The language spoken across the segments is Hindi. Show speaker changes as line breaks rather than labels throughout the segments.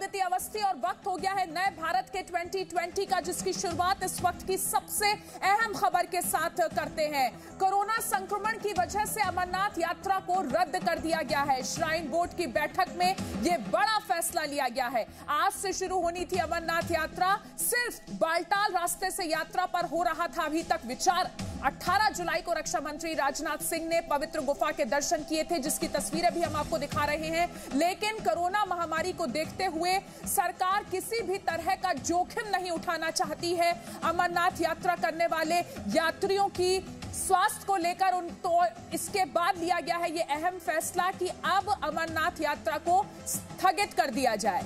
आदित्य अवस्थी और वक्त हो गया है नए भारत के 2020 का, जिसकी शुरुआत इस वक्त की सबसे अहम खबर के साथ करते हैं। कोरोना संक्रमण की वजह से अमरनाथ यात्रा को रद्द कर दिया गया है। श्राइन बोर्ड की बैठक में यह बड़ा फैसला लिया गया है। आज से शुरू होनी थी अमरनाथ यात्रा, सिर्फ बालटाल रास्ते से यात्रा पर हो रहा था अभी तक विचार। 18 जुलाई को रक्षा मंत्री राजनाथ सिंह ने पवित्र गुफा के दर्शन किए थे, जिसकी तस्वीरें भी हम आपको दिखा रहे हैं। लेकिन कोरोना महामारी को देखते हुए सरकार किसी भी तरह का जोखिम नहीं उठाना चाहती है। अमरनाथ यात्रा करने वाले यात्रियों की स्वास्थ्य को लेकर तो इसके बाद लिया गया है यह अहम फैसला कि अब अमरनाथ यात्रा को स्थगित कर दिया जाए।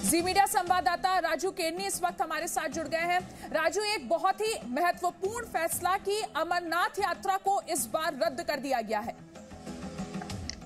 जी मीडिया संवाददाता राजू केरनी इस वक्त हमारे साथ जुड़ गए हैं। राजू, एक बहुत ही महत्वपूर्ण फैसला कि अमरनाथ यात्रा को इस बार रद्द कर दिया गया है।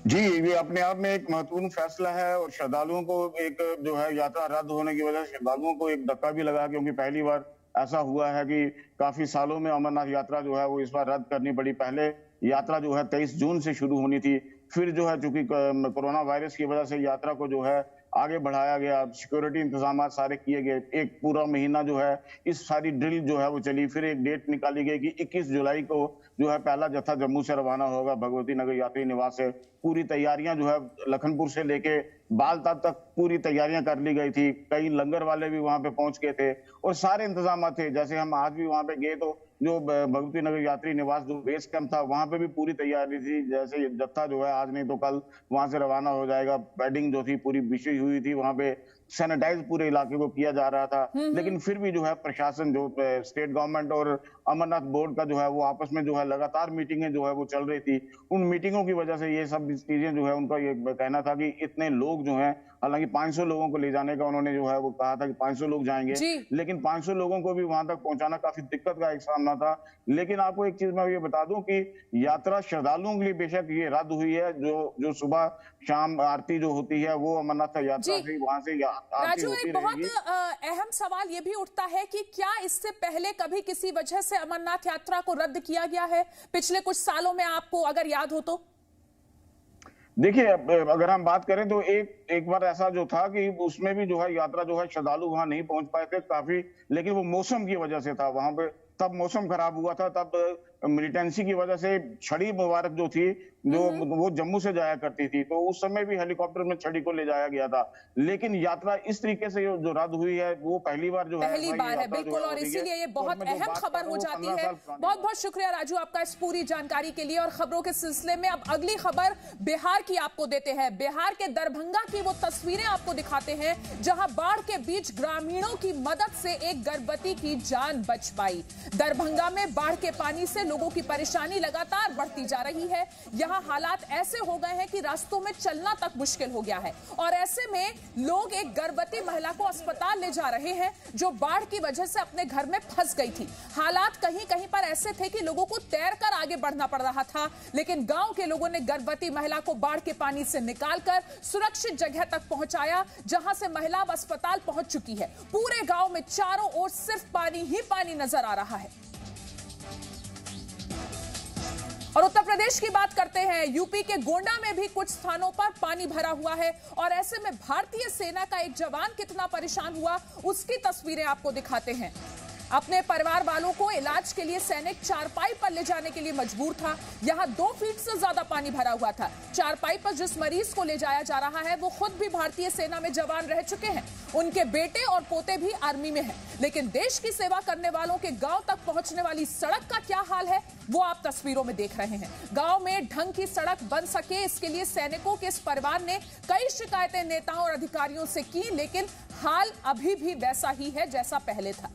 जी, ये अपने आप में एक महत्वपूर्ण फैसला है और श्रद्धालुओं को एक जो है यात्रा रद्द होने की वजह से श्रद्धालुओं को एक धक्का भी लगा, क्योंकि पहली बार ऐसा हुआ है कि काफी सालों में अमरनाथ यात्रा जो है वो इस बार रद्द करनी पड़ी। पहले यात्रा जो है 23 जून से शुरू होनी थी, फिर जो है चूंकि कोरोना वायरस की वजह से यात्रा को जो है आगे बढ़ाया गया, सिक्योरिटी इंतजाम सारे किए गए। एक पूरा महीना जो है इस सारी ड्रिल जो है वो चली। फिर एक डेट निकाली गई कि 21 जुलाई को जो है पहला जत्था जम्मू से रवाना होगा भगवती नगर यात्री निवास से। पूरी तैयारियां जो है लखनपुर से लेके बालताल तक पूरी तैयारियां कर ली गई थी। कई लंगर वाले भी वहां पे पहुंच गए थे और सारे इंतजाम थे। जैसे हम आज भी वहां पे गए तो जो भगवती नगर यात्री निवास जो बेस कैंप था वहां पे भी पूरी तैयारी थी। जैसे जत्था जो है आज नहीं तो कल वहां से रवाना हो जाएगा। बेडिंग जो थी पूरी बिछी हुई थी, वहां पे सैनिटाइज पूरे इलाके को किया जा रहा था। लेकिन फिर भी जो है प्रशासन, जो स्टेट गवर्नमेंट और अमरनाथ बोर्ड का जो है वो आपस में जो है लगातार मीटिंगें जो है वो चल रही थी। उन मीटिंगों की वजह से ये सब चीजें जो है उनका ये कहना था कि इतने लोग जो हैं, हालांकि 500 लोगों को ले जाने का उन्होंने जो है वो कहा था कि 500 लोग जाएंगे, लेकिन 500 लोगों को भी वहां तक पहुंचाना काफी दिक्कत का एक सामना था। लेकिन आपको एक चीज मैं ये बता दूं कि यात्रा श्रद्धालुओं के लिए बेशक ये रद्द हुई है। जो सुबह शाम आरती जो होती है वो अमरनाथ यात्रा से वहां से
राजू, एक बहुत अहम सवाल ये भी उठता है कि क्या इससे पहले कभी किसी वजह से अमरनाथ यात्रा को रद्द किया गया है पिछले कुछ सालों में, आपको अगर याद हो तो?
देखिए, अगर हम बात करें तो एक बार ऐसा जो था कि उसमें भी जो है यात्रा जो है श्रद्धालु वहां नहीं पहुंच पाए थे काफी, लेकिन वो मौसम की वजह से था। वहां पे तब मौसम खराब हुआ था, तब मिलिटेंसी की वजह से छड़ी मुबारक जो थी जो वो जम्मू से जाया करती थी, तो उस समय भी हेलीकॉप्टर में छड़ी को ले जाया गया था। लेकिन यात्रा इस तरीके से जो रद्द हुई है वो पहली बार
है बिल्कुल, और इसीलिए ये बहुत अहम खबर हो जाती है। बहुत बहुत शुक्रिया राजू आपका इस पूरी जानकारी के लिए। और खबरों के सिलसिले में अब अगली खबर बिहार की आपको देते हैं। बिहार के दरभंगा की वो तस्वीरें आपको दिखाते हैं जहां बाढ़ के बीच ग्रामीणों की मदद से एक गर्भवती की जान बच पाई। दरभंगा में बाढ़ के पानी से लोगों की परेशानी लगातार बढ़ती जा रही है। यहाँ हालात ऐसे हो गए हैं कि रास्तों में चलना तक मुश्किल हो गया है, और ऐसे में लोग एक गर्भवती महिला को अस्पताल ले जा रहे हैं जो बाढ़ की वजह से अपने घर में फंस गई थी। हालात कहीं कहीं पर ऐसे थे कि लोगों को तैरकर आगे बढ़ना पड़ रहा था, लेकिन गांव के लोगों ने गर्भवती महिला को बाढ़ के पानी से निकालकर सुरक्षित जगह तक पहुंचाया, जहां से महिला अब अस्पताल पहुंच चुकी है। पूरे गांव में चारों ओर सिर्फ पानी ही पानी नजर आ रहा है। और उत्तर प्रदेश की बात करते हैं। यूपी के गोंडा में भी कुछ स्थानों पर पानी भरा हुआ है, और ऐसे में भारतीय सेना का एक जवान कितना परेशान हुआ उसकी तस्वीरें आपको दिखाते हैं। अपने परिवार वालों को इलाज के लिए सैनिक चारपाई पर ले जाने के लिए मजबूर था। यहां 2 फीट से ज्यादा पानी भरा हुआ था। चारपाई पर जिस मरीज को ले जाया जा रहा है वो खुद भी भारतीय सेना में जवान रह चुके हैं। उनके बेटे और पोते भी आर्मी में हैं। लेकिन देश की सेवा करने वालों के गांव तक पहुंचने वाली सड़क का क्या हाल है वो आप तस्वीरों में देख रहे हैं। गांव में ढंग की सड़क बन सके इसके लिए सैनिकों के इस परिवार ने कई शिकायतें नेताओं और अधिकारियों से की, लेकिन हाल अभी भी वैसा ही है जैसा पहले था।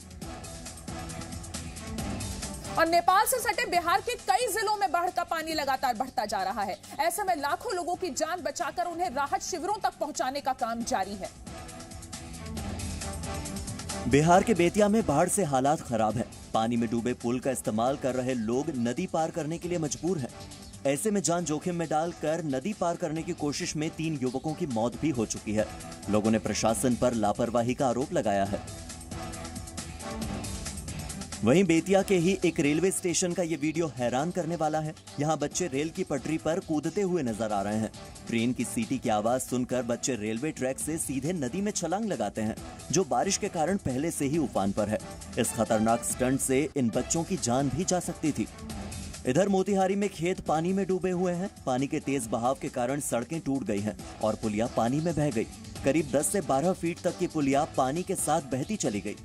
और नेपाल से सटे बिहार के कई जिलों में बाढ़ का पानी लगातार बढ़ता जा रहा है। ऐसे में लाखों लोगों की जान बचाकर उन्हें राहत शिविरों तक पहुंचाने का काम जारी है।
बिहार के बेतिया में बाढ़ से हालात खराब है। पानी में डूबे पुल का इस्तेमाल कर रहे लोग नदी पार करने के लिए मजबूर हैं। ऐसे में जान जोखिम में डालकर नदी पार करने की कोशिश में 3 युवकों की मौत भी हो चुकी है। लोगों ने प्रशासन पर लापरवाही का आरोप लगाया है। वहीं बेतिया के ही एक रेलवे स्टेशन का ये वीडियो हैरान करने वाला है। यहाँ बच्चे रेल की पटरी पर कूदते हुए नजर आ रहे हैं। ट्रेन की सीटी की आवाज सुनकर बच्चे रेलवे ट्रैक से सीधे नदी में छलांग लगाते हैं, जो बारिश के कारण पहले से ही उफान पर है। इस खतरनाक स्टंट से इन बच्चों की जान भी जा सकती थी। इधर मोतिहारी में खेत पानी में डूबे हुए हैं। पानी के तेज बहाव के कारण सड़कें टूट गई हैं और पुलिया पानी में बह गई। करीब 10 से 12 फीट तक की पुलिया पानी के साथ बहती चली गई।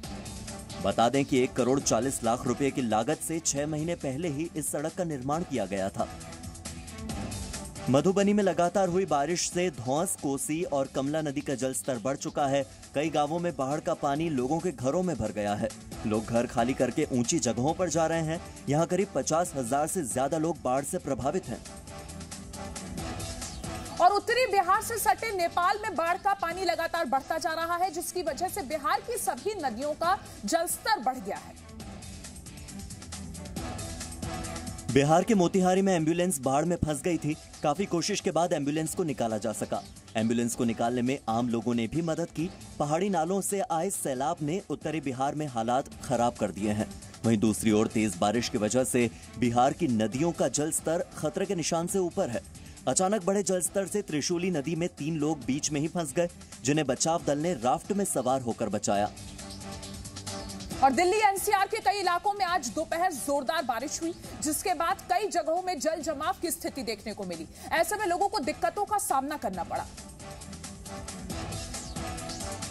बता दें कि 1 करोड़ 40 लाख रुपए की लागत से 6 महीने पहले ही इस सड़क का निर्माण किया गया था। मधुबनी में लगातार हुई बारिश से धौंस, कोसी और कमला नदी का जलस्तर बढ़ चुका है। कई गांवों में बाढ़ का पानी लोगों के घरों में भर गया है। लोग घर खाली करके ऊंची जगहों पर जा रहे हैं। यहां करीब 50,000 से ज्यादा लोग बाढ़ से प्रभावित हैं।
और उत्तरी बिहार से सटे नेपाल में बाढ़ का पानी लगातार बढ़ता जा रहा है, जिसकी वजह से बिहार की सभी नदियों का जलस्तर बढ़ गया है।
बिहार के मोतिहारी में एम्बुलेंस बाढ़ में फंस गई थी। काफी कोशिश के बाद एम्बुलेंस को निकाला जा सका। एम्बुलेंस को निकालने में आम लोगों ने भी मदद की। पहाड़ी नालों से आए सैलाब ने उत्तरी बिहार में हालात खराब कर दिए हैं। वहीं दूसरी ओर तेज बारिश की वजह से बिहार की नदियों का जलस्तर खतरे के निशान से ऊपर है। अचानक बढ़े जलस्तर से त्रिशूली नदी में 3 लोग बीच में ही फंस गए, जिन्हें बचाव दल ने राफ्ट में सवार होकर बचाया।
और दिल्ली एनसीआर के कई इलाकों में आज दोपहर जोरदार बारिश हुई, जिसके बाद कई जगहों में जल जमाव की स्थिति देखने को मिली। ऐसे में लोगों को दिक्कतों का सामना करना पड़ा।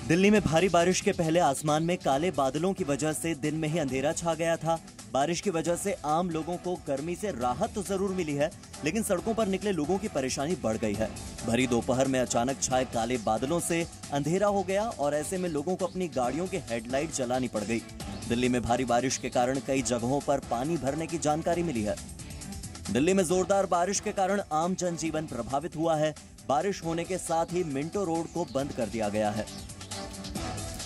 दिल्ली में भारी बारिश के पहले आसमान में काले बादलों की वजह से दिन में ही अंधेरा छा गया था। बारिश की वजह से आम लोगों को गर्मी से राहत तो जरूर मिली है, लेकिन सड़कों पर निकले लोगों की परेशानी बढ़ गई है। भरी दोपहर में अचानक छाए काले बादलों से अंधेरा हो गया और ऐसे में लोगों को अपनी गाड़ियों की हेडलाइट जलानी पड़ गई। दिल्ली में भारी बारिश के कारण कई जगहों पर पानी भरने की जानकारी मिली है। दिल्ली में जोरदार बारिश के कारण आम जनजीवन प्रभावित हुआ है। बारिश होने के साथ ही मिंटो रोड को बंद कर दिया गया है।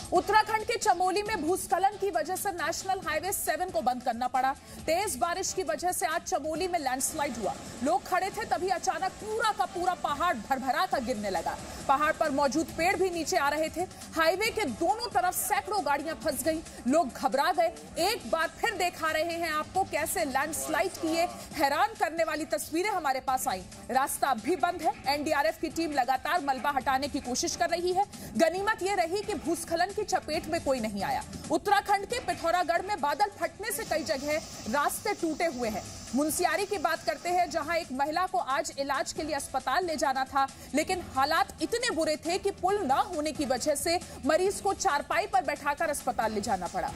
उत्तराखंड के चमोली में भूस्खलन की वजह से नेशनल हाईवे 7 को बंद करना पड़ा। तेज बारिश की वजह से आज चमोली में लैंडस्लाइड हुआ। लोग खड़े थे, तभी अचानक पूरा का पूरा पहाड़ भरभरा कर गिरने लगा। पहाड़ पर मौजूद पेड़ भी नीचे आ रहे थे। हाईवे के दोनों तरफ सैकड़ों गाड़ियां फंस गईं। लोग घबरा गए। एक बार फिर दिखा रहे हैं आपको कैसे लैंडस्लाइड की ये हैरान करने वाली तस्वीरें हमारे पास आई। रास्ता भी बंद है। एनडीआरएफ की टीम लगातार मलबा हटाने की कोशिश कर रही है। गनीमत ये रही कि भूस्खलन की चपेट में कोई नहीं आया। उत्तराखंड के पिथौरागढ़ में बादल फटने से कई जगह रास्ते टूटे हुए हैं। मुंशियारी की बात करते हैं, जहां एक महिला को आज इलाज के लिए अस्पताल ले जाना था, लेकिन हालात इतने बुरे थे कि पुल न होने की वजह से मरीज को चारपाई पर बैठाकर अस्पताल ले जाना पड़ा।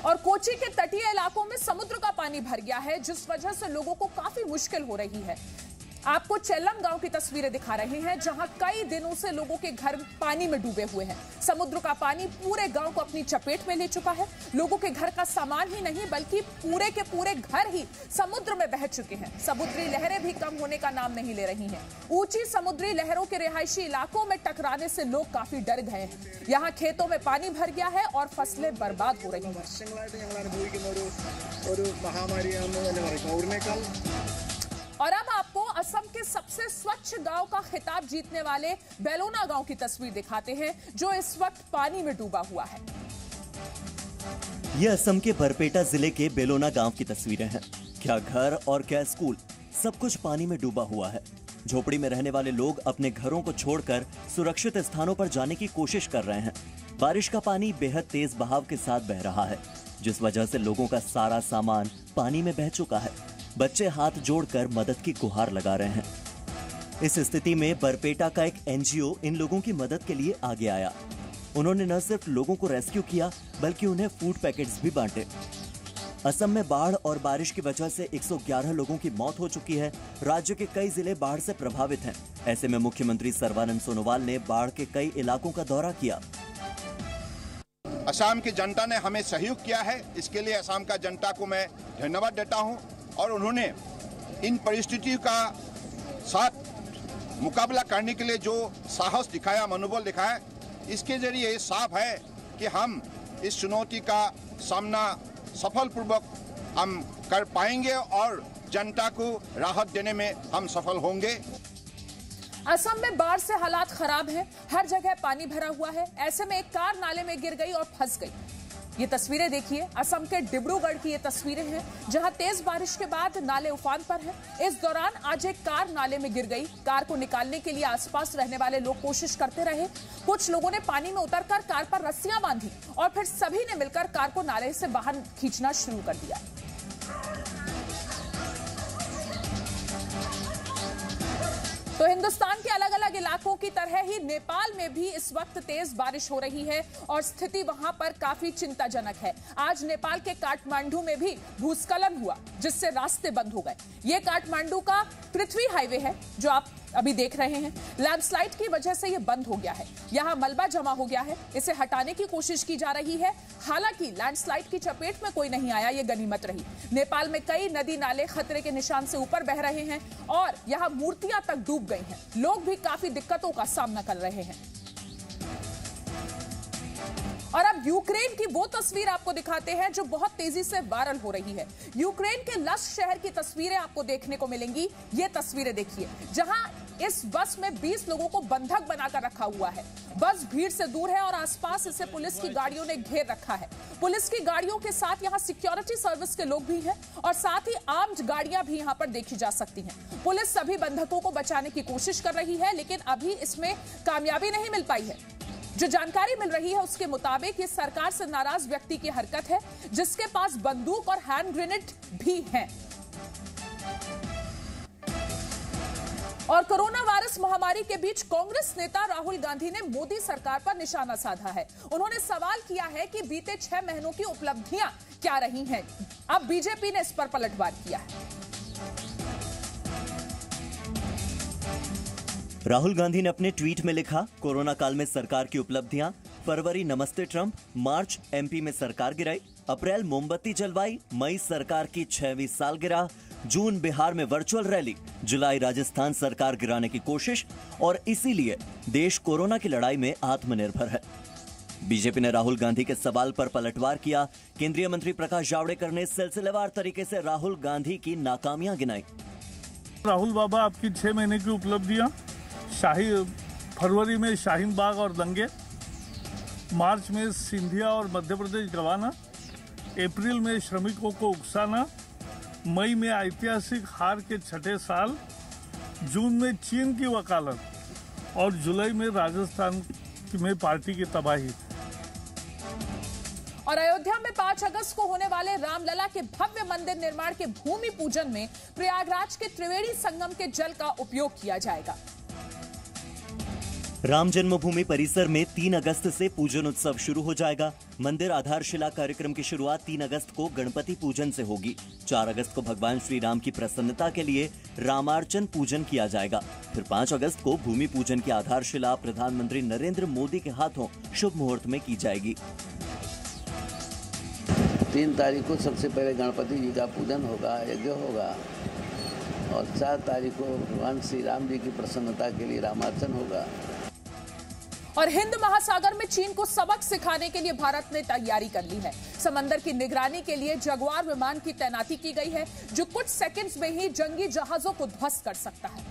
और कोची के तटीय इलाकों में समुद्र का पानी भर गया है, जिस वजह से लोगों को काफी मुश्किल हो रही है। आपको चेल्लम गांव की तस्वीरें दिखा रहे हैं, जहां कई दिनों से लोगों के घर पानी में डूबे हुए हैं। समुद्र का पानी पूरे गांव को अपनी चपेट में ले चुका है। लोगों के घर का सामान ही नहीं, बल्कि पूरे के पूरे घर ही समुद्र में बह चुके हैं। समुद्री लहरें भी कम होने का नाम नहीं ले रही हैं। ऊंची समुद्री लहरों के रिहायशी इलाकों में टकराने से लोग काफी डर गए हैं। यहाँ खेतों में पानी भर गया है और फसलें बर्बाद हो रही हैं। और अब आपको असम के सबसे स्वच्छ गांव का खिताब जीतने वाले बेलोना गांव की तस्वीर दिखाते हैं, जो इस वक्त पानी में डूबा हुआ है।
ये असम के बरपेटा जिले के बेलोना गांव की तस्वीरें हैं। क्या घर और क्या स्कूल, सब कुछ पानी में डूबा हुआ है। झोपड़ी में रहने वाले लोग अपने घरों को छोड़कर सुरक्षित स्थानों पर जाने की कोशिश कर रहे हैं। बारिश का पानी बेहद तेज बहाव के साथ बह रहा है, जिस वजह से लोगों का सारा सामान पानी में बह चुका है। बच्चे हाथ जोड़कर मदद की गुहार लगा रहे हैं। इस स्थिति में बरपेटा का एक एनजीओ इन लोगों की मदद के लिए आगे आया। उन्होंने न सिर्फ लोगों को रेस्क्यू किया, बल्कि उन्हें फूड पैकेट्स भी बांटे। असम में बाढ़ और बारिश की वजह से 111 लोगों की मौत हो चुकी है। राज्य के कई जिले बाढ़ से प्रभावित हैं। ऐसे में मुख्यमंत्री सर्बानंद सोनोवाल ने बाढ़ के कई इलाकों का दौरा किया।
असम की जनता ने हमें सहयोग किया है, इसके लिए असम का जनता को मैं धन्यवाद देता हूं। और उन्होंने इन परिस्थितियों का साथ मुकाबला करने के लिए जो साहस दिखाया, मनोबल दिखाया, इसके जरिए साफ है कि हम इस चुनौती का सामना सफलपूर्वक हम कर पाएंगे और जनता को राहत देने में हम सफल होंगे।
असम में बाढ़ से हालात खराब हैं। हर जगह पानी भरा हुआ है। ऐसे में एक कार नाले में गिर गई और फंस गई। ये तस्वीरें देखिए, असम के डिब्रूगढ़ की ये तस्वीरें हैं जहां तेज बारिश के बाद नाले उफान पर हैं। इस दौरान आज एक कार नाले में गिर गई। कार को निकालने के लिए आसपास रहने वाले लोग कोशिश करते रहे। कुछ लोगों ने पानी में उतरकर कार पर रस्सियां बांधी और फिर सभी ने मिलकर कार को नाले से बाहर खींचना शुरू कर दिया। तो हिंदुस्तान के अलग अलग इलाकों की तरह ही नेपाल में भी इस वक्त तेज बारिश हो रही है और स्थिति वहां पर काफी चिंताजनक है। आज नेपाल के काठमांडू में भी भूस्खलन हुआ जिससे रास्ते बंद हो गए। ये काठमांडू का पृथ्वी हाईवे है जो आप अभी देख रहे हैं। लैंडस्लाइड की वजह से ये बंद हो गया है। यहां मलबा जमा हो गया है, इसे हटाने की कोशिश की जा रही है। हालांकि लैंडस्लाइड की चपेट में कोई नहीं आया, ये गनीमत रही। नेपाल में कई नदी नाले खतरे के निशान से ऊपर बह रहे हैं और यहां मूर्तियां तक डूब गई हैं। लोग भी काफी दिक्कतों का सामना कर रहे हैं। और अब यूक्रेन की वो तस्वीर आपको दिखाते हैं जो बहुत तेजी से वायरल हो रही है। यूक्रेन के लस्क शहर की तस्वीरें आपको देखने को मिलेंगी। ये तस्वीरें देखिए जहां इस बस में 20 लोगों को बंधक बनाकर रखा हुआ है। बस भीड़ से दूर है और आसपास इसे पुलिस की गाड़ियों ने घेर रखा है। पुलिस की गाड़ियों के साथ यहां सिक्योरिटी सर्विस के लोग भी हैं और साथ ही आर्म्ड गाड़ियां भी यहां पर देखी जा सकती हैं। पुलिस सभी बंधकों को बचाने की कोशिश कर रही है लेकिन अभी इसमें कामयाबी नहीं मिल पाई है। जो जानकारी मिल रही है उसके मुताबिक ये सरकार से नाराज व्यक्ति की हरकत है जिसके पास बंदूक और हैंड ग्रेनेड भी हैं। और कोरोना वायरस महामारी के बीच कांग्रेस नेता राहुल गांधी ने मोदी सरकार पर निशाना साधा है। उन्होंने सवाल किया है कि बीते 6 महीनों की उपलब्धियां क्या रही हैं। अब बीजेपी ने इस पर पलटवार किया है।
राहुल गांधी ने अपने ट्वीट में लिखा, कोरोना काल में सरकार की उपलब्धियां, फरवरी नमस्ते ट्रंप, मार्च एमपी में सरकार गिराई, अप्रैल मोमबत्ती जलवाई, मई सरकार की 6वीं सालगिरह, जून बिहार में वर्चुअल रैली, जुलाई राजस्थान सरकार गिराने की कोशिश और इसीलिए देश कोरोना की लड़ाई में आत्मनिर्भर है। बीजेपी ने राहुल गांधी के सवाल पर पलटवार किया। केंद्रीय मंत्री प्रकाश जावड़ेकर ने सिलसिलेवार तरीके से राहुल गांधी की नाकामियां गिनाई।
राहुल बाबा, आपकी 6 महीने की उपलब्धियां, फरवरी में शाहीन बाग और दंगे, मार्च में सिंधिया और मध्य प्रदेश गंवाना, अप्रैल में श्रमिकों को उकसाना, मई में ऐतिहासिक हार के 6ठे साल, जून में चीन की वकालत और जुलाई में राजस्थान में पार्टी की तबाही।
और अयोध्या में 5 अगस्त को होने वाले रामलला के भव्य मंदिर निर्माण के भूमि पूजन में प्रयागराज के त्रिवेणी संगम के जल का उपयोग किया जाएगा।
राम जन्मभूमि परिसर में 3 अगस्त से पूजन उत्सव शुरू हो जाएगा। मंदिर आधारशिला कार्यक्रम की शुरुआत 3 अगस्त को गणपति पूजन से होगी। 4 अगस्त को भगवान श्री राम की प्रसन्नता के लिए रामार्चन पूजन किया जाएगा। फिर 5 अगस्त को भूमि पूजन की आधारशिला प्रधानमंत्री नरेंद्र मोदी के हाथों शुभ मुहूर्त में की जाएगी।
3 तारीख को सबसे पहले गणपति जी का पूजन होगा, यज्ञ होगा और 4 तारीख को भगवान श्री राम जी की प्रसन्नता के लिए रामार्चन होगा।
और हिंद महासागर में चीन को सबक सिखाने के लिए भारत ने तैयारी कर ली है। समंदर की निगरानी के लिए जगुआर विमान की तैनाती की गई है जो कुछ सेकंड्स में ही जंगी जहाजों को ध्वस्त कर सकता है।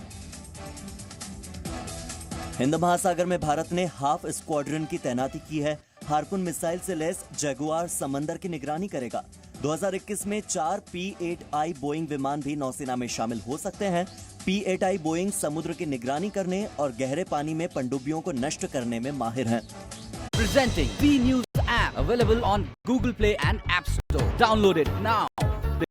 हिंद महासागर में भारत ने हाफ स्क्वाड्रन की तैनाती की है। हार्पुन मिसाइल से लैस जगुआर समंदर की निगरानी करेगा। 2021 में 4 P-8I बोइंग विमान भी नौसेना में शामिल हो सकते हैं। P-8I बोइंग समुद्र की निगरानी करने और गहरे पानी में पनडुब्बियों को नष्ट करने में माहिर हैं।
Presenting B News app available on Google Play and App Store. Download it now.